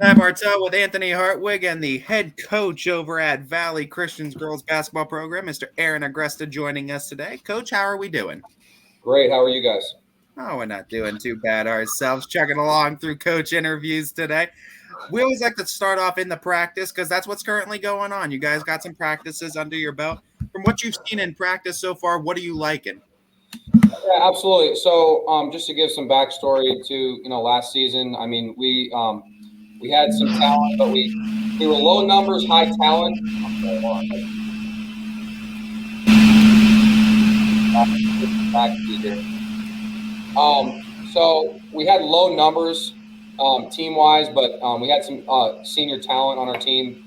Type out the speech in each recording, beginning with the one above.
Hi, Martel, with Anthony Hartwig and the head coach over at Valley Christian's girls basketball program, Mr. Aaron Agresta, joining us today. Coach, how are we doing? Great. How are you guys? Oh, we're not doing too bad ourselves. Chugging along through coach interviews today. We always like to start off in the practice because that's what's currently going on. You guys got some practices under your belt. From what you've seen in practice so far, what are you liking? Yeah, absolutely. So, just to give some backstory to last season, I mean, we had some talent, but we were low numbers, high talent. I'm sorry, hold on. Back to you here. So we had low numbers team wise, but we had some senior talent on our team.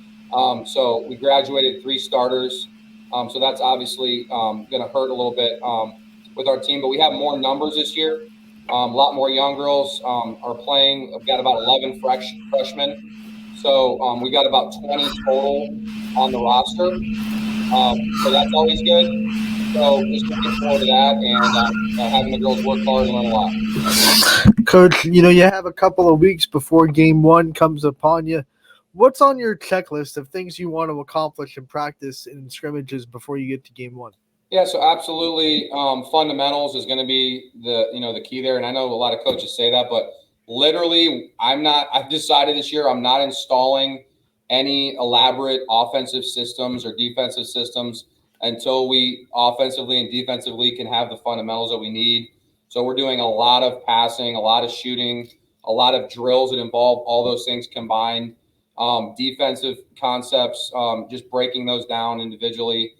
So we graduated 3 starters. So that's obviously going to hurt a little bit with our team, but we have more numbers this year. A lot more young girls are playing. We've got about 11 freshmen. So we got about 20 total on the roster. So that's always good. So just looking forward to that and having the girls work hard and learn a lot. Coach, you have a couple of weeks before game one comes upon you. What's on your checklist of things you want to accomplish in practice and scrimmages before you get to game one? Yeah, so absolutely, fundamentals is going to be the key there, and I know a lot of coaches say that, but literally, I've decided this year I'm not installing any elaborate offensive systems or defensive systems until we offensively and defensively can have the fundamentals that we need. So we're doing a lot of passing, a lot of shooting, a lot of drills that involve all those things combined. Defensive concepts, just breaking those down individually.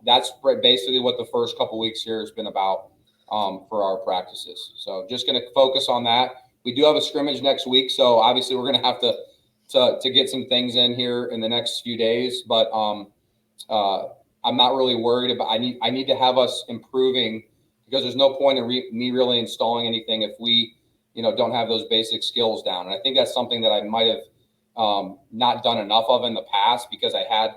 That's basically what the first couple weeks here has been about for our practices. So just going to focus on that. We do have a scrimmage next week, so obviously we're going to have to get some things in here in the next few days. But I'm not really worried about. I need to have us improving because there's no point in me really installing anything if we don't have those basic skills down. And I think that's something that I might have not done enough of in the past because I had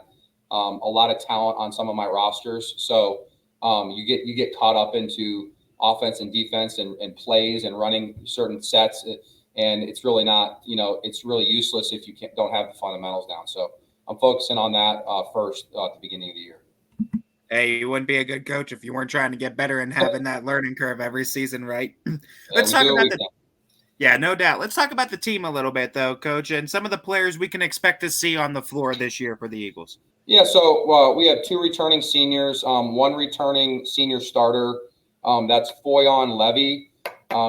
a lot of talent on some of my rosters. So you get caught up into offense and defense and plays and running certain sets, and it's really not it's really useless if you don't have the fundamentals down. So I'm focusing on that first at the beginning of the year. Hey, you wouldn't be a good coach if you weren't trying to get better and having that learning curve every season, right? Let's talk about the. Yeah, no doubt. Let's talk about the team a little bit, though, Coach, and some of the players we can expect to see on the floor this year for the Eagles. Yeah, so we have 2 returning seniors, 1 returning senior starter. That's Foyon Levy.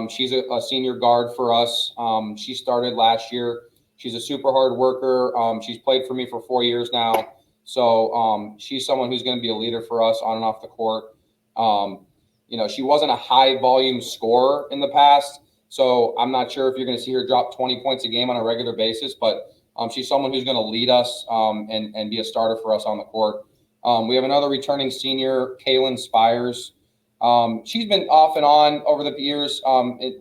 She's a senior guard for us. She started last year. She's a super hard worker. She's played for me for 4 years now. So she's someone who's going to be a leader for us on and off the court. She wasn't a high volume scorer in the past. So I'm not sure if you're going to see her drop 20 points a game on a regular basis, but she's someone who's going to lead us and be a starter for us on the court. We have another returning senior, Kaylin Spires. She's been off and on over the years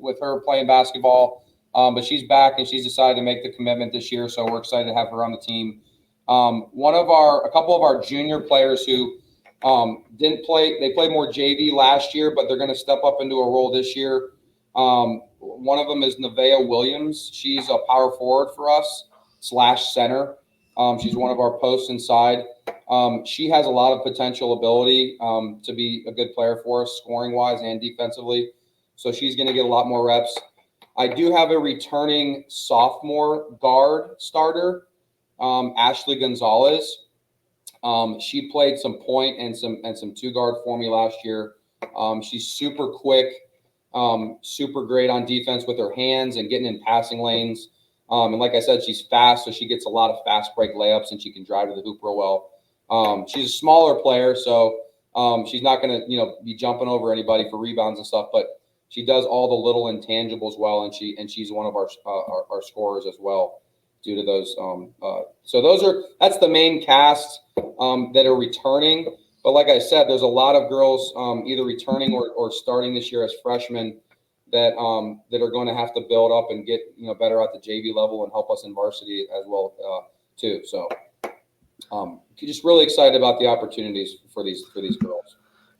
with her playing basketball, but she's back and she's decided to make the commitment this year. So we're excited to have her on the team. A couple of our junior players who didn't play, they played more JV last year, but they're going to step up into a role this year. One of them is Nevaeh Williams. She's a power forward for us / center. She's one of our posts inside. She has a lot of potential ability to be a good player for us, scoring wise and defensively. So she's going to get a lot more reps. I do have a returning sophomore guard starter, Ashley Gonzalez. She played some point and some 2 guard for me last year. She's super quick. Super great on defense with her hands and getting in passing lanes. And like I said, she's fast, so she gets a lot of fast break layups and she can drive to the hoop real well. She's a smaller player, so she's not going to be jumping over anybody for rebounds and stuff, but she does all the little intangibles well, and she's one of our scorers as well due to those. So that's the main cast that are returning. But like I said, there's a lot of girls either returning or starting this year as freshmen that are going to have to build up and get better at the JV level and help us in varsity as well too. So just really excited about the opportunities for these girls.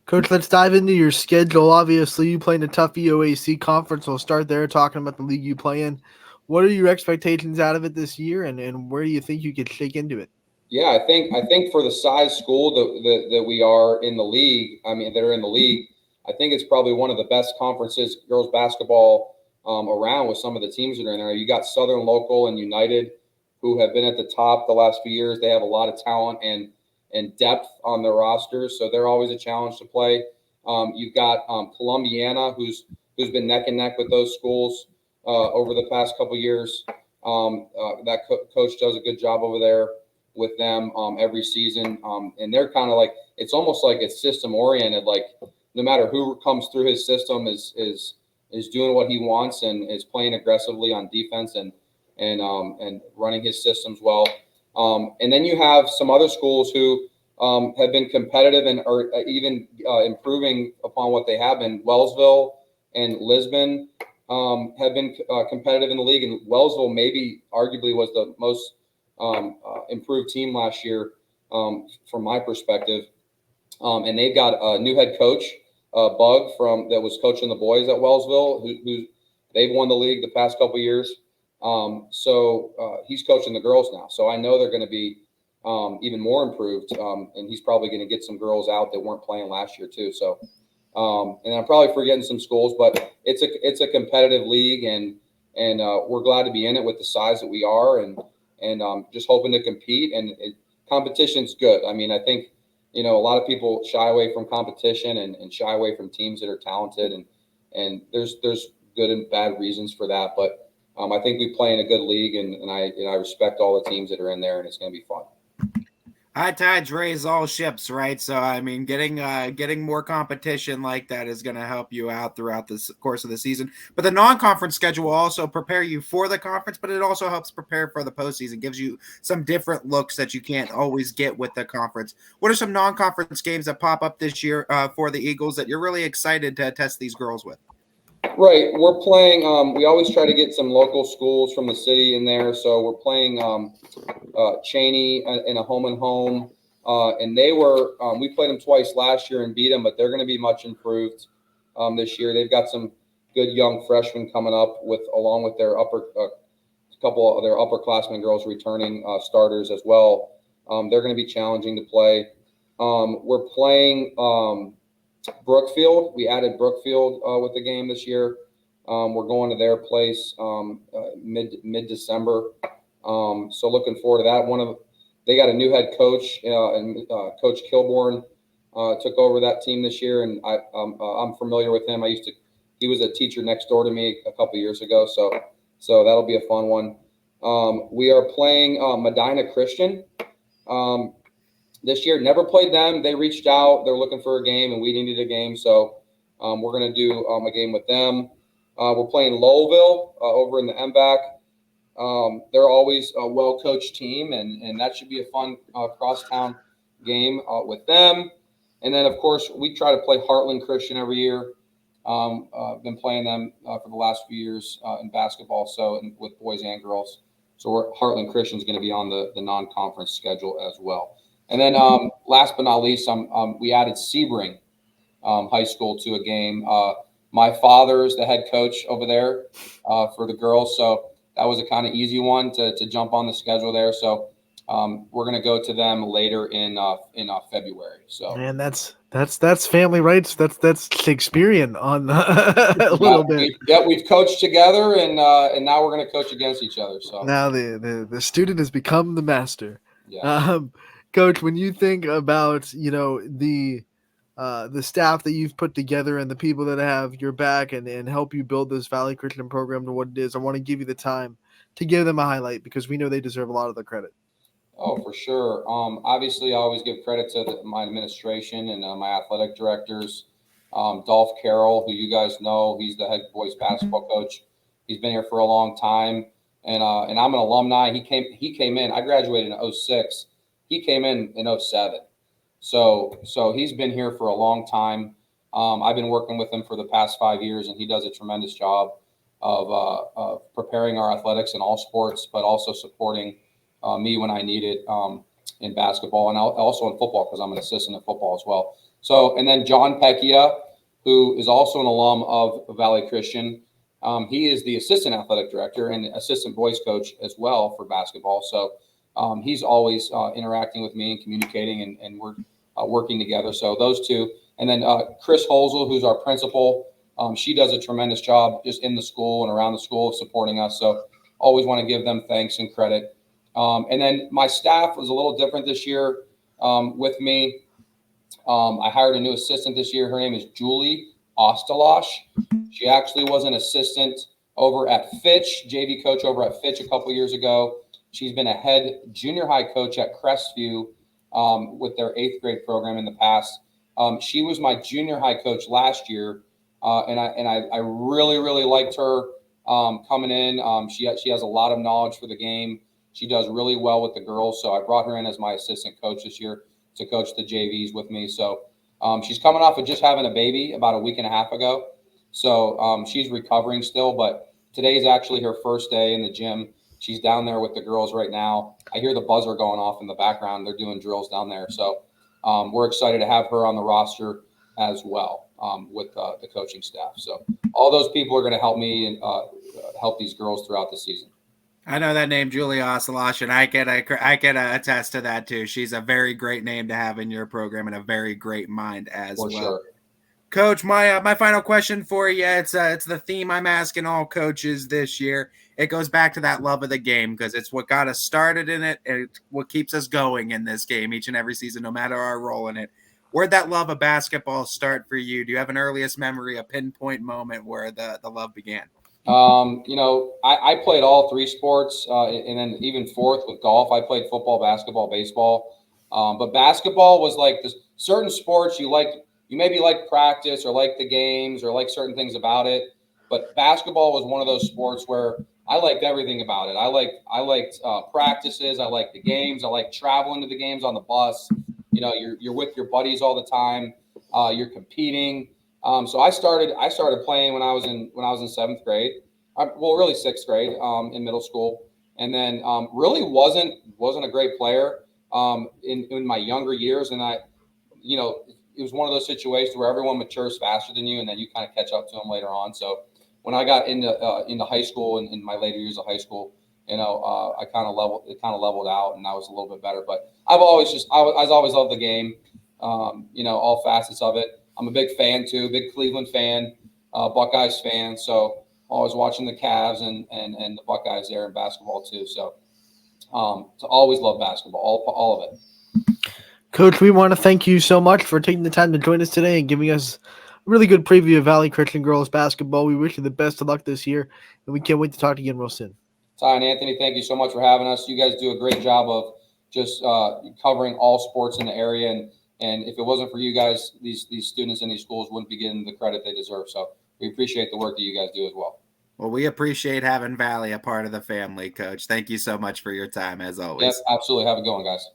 Coach, let's dive into your schedule. Obviously, you play in a tough EOAC conference. We'll start there talking about the league you play in. What are your expectations out of it this year, and where do you think you could shake into it? Yeah, I think for the size school that we are in the league, I mean, that are in the league, I think it's probably one of the best conferences girls basketball around with some of the teams that are in there. You got Southern Local and United, who have been at the top the last few years. They have a lot of talent and depth on their rosters, so they're always a challenge to play. You've got Columbiana, who's been neck and neck with those schools over the past couple years. That coach does a good job over there with them every season, and they're kind of like, it's almost like it's system oriented. Like no matter who comes through his system is doing what he wants and is playing aggressively on defense and running his systems well. And then you have some other schools who have been competitive and are even improving upon what they have been. Wellsville and Lisbon have been competitive in the league, and Wellsville maybe arguably was the most improved team last year from my perspective. And they've got a new head coach, Bug, that was coaching the boys at Wellsville, who they've won the league the past couple of years. So he's coaching the girls now. So I know they're going to be even more improved, and he's probably going to get some girls out that weren't playing last year too. So, and I'm probably forgetting some schools, but it's a competitive league, and we're glad to be in it with the size that we are, and just hoping to compete. And competition's good. I mean, I think a lot of people shy away from competition and shy away from teams that are talented, and there's good and bad reasons for that, but I think we play in a good league, and I respect all the teams that are in there, and it's going to be fun. High tides raise all ships, right? So I mean, getting more competition like that is going to help you out throughout the course of the season. But the non-conference schedule will also prepare you for the conference, but it also helps prepare for the postseason. Gives you some different looks that you can't always get with the conference. What are some non-conference games that pop up this year for the Eagles that you're really excited to test these girls with? Right, we're playing. We always try to get some local schools from the city in there, so we're playing Cheney in a home and home, and they were. We played them twice last year and beat them, but they're going to be much improved this year. They've got some good young freshmen coming up along with their couple of their upperclassmen girls returning starters as well. They're going to be challenging to play. We're playing. Brookfield. We added Brookfield with the game this year. We're going to their place mid-December. So looking forward to that. They got a new head coach, and Coach Kilborn took over that team this year, and I'm familiar with him. He was a teacher next door to me a couple years ago, so that'll be a fun one. We are playing Medina Christian. This year, never played them. They reached out. They're looking for a game, and we needed a game. So we're going to do a game with them. We're playing Lowellville over in the MVAC. They're always a well-coached team, and that should be a fun crosstown game with them. And then, of course, we try to play Heartland Christian every year. Been playing them for the last few years in basketball, with boys and girls. So Heartland Christian is going to be on the non-conference schedule as well. And then last but not least, we added Sebring High School to a game. My father is the head coach over there for the girls, so that was a kind of easy one to jump on the schedule there. So we're going to go to them later in February. So man, that's family rights. That's Shakespearean on a little bit. We've coached together, and now we're going to coach against each other. So now the student has become the master. Yeah. Coach, when you think about the staff that you've put together and the people that have your back and help you build this Valley Christian program to what it is, I want to give you the time to give them a highlight because we know they deserve a lot of the credit. Oh, for sure. Obviously, I always give credit to my administration and my athletic directors. Dolph Carroll, who you guys know, he's the head boys basketball coach. He's been here for a long time, and I'm an alumni. He came in. I graduated in 2006. He came in 2007. So he's been here for a long time. I've been working with him for the past 5 years, and he does a tremendous job of preparing our athletics in all sports, but also supporting me when I need it in basketball and also in football because I'm an assistant in football as well. So, and then John Pecchia, who is also an alum of Valley Christian. He is the assistant athletic director and assistant boys coach as well for basketball. So he's always interacting with me and communicating, and we're working together. So those two. And then Chris Holzel, who's our principal, she does a tremendous job just in the school and around the school of supporting us. So always want to give them thanks and credit. And then my staff was a little different this year with me. I hired a new assistant this year. Her name is Julie Ostalosh. She actually was an assistant over at Fitch, JV coach over at Fitch a couple years ago. She's been a head junior high coach at Crestview with their 8th grade program in the past. She was my junior high coach last year, and I really, really liked her coming in. She has a lot of knowledge for the game. She does really well with the girls, so I brought her in as my assistant coach this year to coach the JVs with me. So she's coming off of just having a baby about a week and a half ago. So she's recovering still, but today's actually her first day in the gym. She's down there with the girls right now. I hear the buzzer going off in the background. They're doing drills down there. So we're excited to have her on the roster as well with the coaching staff. So all those people are going to help me and help these girls throughout the season. I know that name, Julie Osalosh, and I can attest to that too. She's a very great name to have in your program and a very great mind as well. Sure. Coach, my final question for you, it's the theme I'm asking all coaches this year. It goes back to that love of the game because it's what got us started in it and it's what keeps us going in this game each and every season, no matter our role in it. Where'd that love of basketball start for you? Do you have an earliest memory, a pinpoint moment where the love began? I played all 3 sports and then even 4th with golf. I played football, basketball, baseball. But basketball was like this certain sports you maybe like practice or like the games or like certain things about it. But basketball was one of those sports where I liked everything about it. I liked practices. I liked the games. I liked traveling to the games on the bus. You're with your buddies all the time. You're competing. So I started playing when I was in 7th grade. Really 6th grade in middle school, and then really wasn't a great player in my younger years. And it was one of those situations where everyone matures faster than you, and then you kind of catch up to them later on. So when I got into high school and in my later years of high school, I kind of leveled out, and I was a little bit better. But I've always loved the game, all facets of it. I'm a big fan too, big Cleveland fan, Buckeyes fan. So always watching the Cavs and the Buckeyes there in basketball too. So always love basketball, all of it. Coach, we want to thank you so much for taking the time to join us today and giving us a really good preview of Valley Christian girls basketball. We wish you the best of luck this year, and we can't wait to talk to you again real soon. Ty and Anthony, thank you so much for having us. You guys do a great job of just covering all sports in the area, and if it wasn't for you guys, these students in these schools wouldn't be getting the credit they deserve. So we appreciate the work that you guys do as well. Well, we appreciate having Valley a part of the family, Coach. Thank you so much for your time, as always. Yes, absolutely. Have a good one, guys.